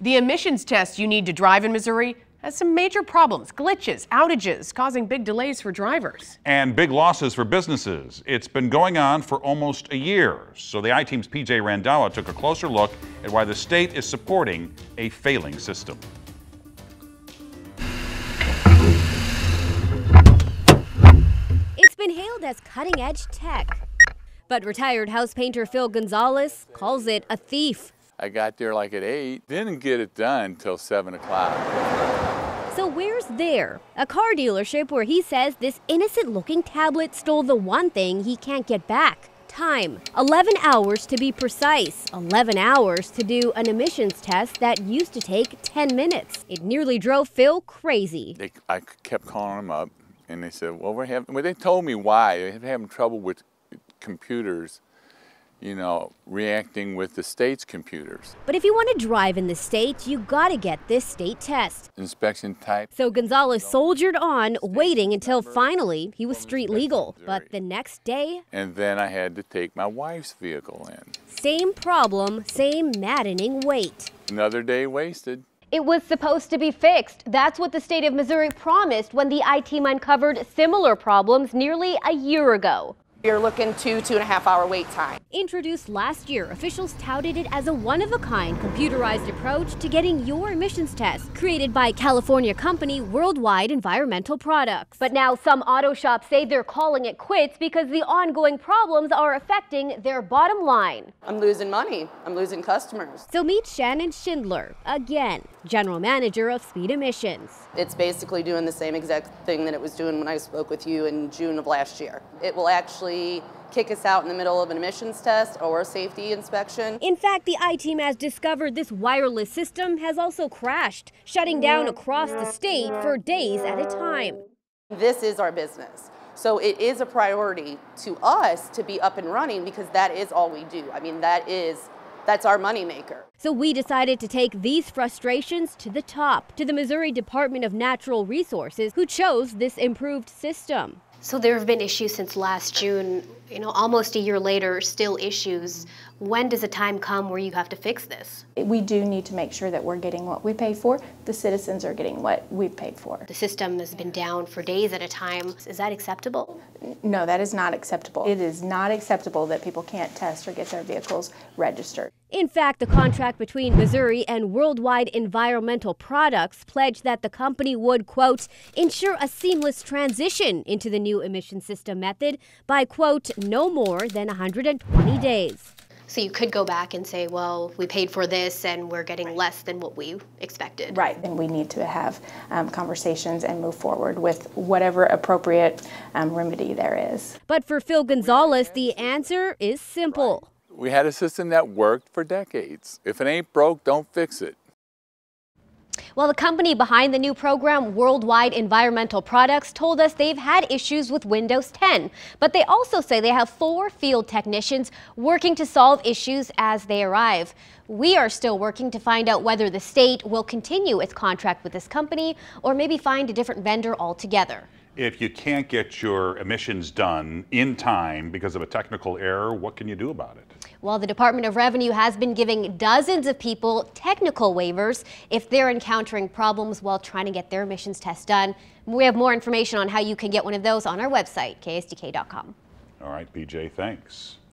The emissions test you need to drive in Missouri has some major problems, glitches, outages, causing big delays for drivers. And big losses for businesses. It's been going on for almost a year. So the I-Team's PJ Randhawa took a closer look at why the state is supporting a failing system. It's been hailed as cutting-edge tech, but retired house painter Phil Gonzalez calls it a thief. I got there like at 8, didn't get it done until 7 o'clock. So where's there? A car dealership where he says this innocent-looking tablet stole the one thing he can't get back. Time. 11 hours to be precise. 11 hours to do an emissions test that used to take 10 minutes. It nearly drove Phil crazy. I kept calling them up, and they said, well, they told me why. They're having trouble with computers, you know, reacting with the state's computers. But if you want to drive in the state, you gotta get this state test. Inspection type. So Gonzalez soldiered on, waiting until finally he was street legal. But the next day... And then I had to take my wife's vehicle in. Same problem, same maddening wait. Another day wasted. It was supposed to be fixed. That's what the state of Missouri promised when the I-Team uncovered similar problems nearly a year ago. You're looking 2.5 hour wait time. Introduced last year, officials touted it as a one-of-a-kind computerized approach to getting your emissions test, created by California company Worldwide Environmental Products. But now some auto shops say they're calling it quits because the ongoing problems are affecting their bottom line. I'm losing money. I'm losing customers. So meet Shannon Schindler, again, general manager of Speed Emissions. It's basically doing the same exact thing that it was doing when I spoke with you in June of last year. It will actually kick us out in the middle of an emissions test or a safety inspection. In fact, the I-Team has discovered this wireless system has also crashed, shutting down across the state for days at a time. This is our business. So it is a priority to us to be up and running because that is all we do. I mean, that's our moneymaker. So we decided to take these frustrations to the top, to the Missouri Department of Natural Resources, who chose this improved system. So there have been issues since last June, almost a year later, still issues. When does a time come where you have to fix this? We do need to make sure that we're getting what we pay for. The citizens are getting what we've paid for. The system has been down for days at a time. Is that acceptable? No, that is not acceptable. It is not acceptable that people can't test or get their vehicles registered. In fact, the contract between Missouri and Worldwide Environmental Products pledged that the company would, quote, ensure a seamless transition into the new emission system method by, quote, no more than 120 days. So you could go back and say, well, we paid for this and we're getting less than what we expected. Right, and we need to have conversations and move forward with whatever appropriate remedy there is. But for Phil Gonzalez, the answer is simple. We had a system that worked for decades. If it ain't broke, don't fix it. Well, the company behind the new program, Worldwide Environmental Products, told us they've had issues with Windows 10. But they also say they have 4 field technicians working to solve issues as they arrive. We are still working to find out whether the state will continue its contract with this company or maybe find a different vendor altogether. If you can't get your emissions done in time because of a technical error, what can you do about it? Well, the Department of Revenue has been giving dozens of people technical waivers if they're encountering problems while trying to get their emissions test done. We have more information on how you can get one of those on our website, ksdk.com. All right, PJ, thanks.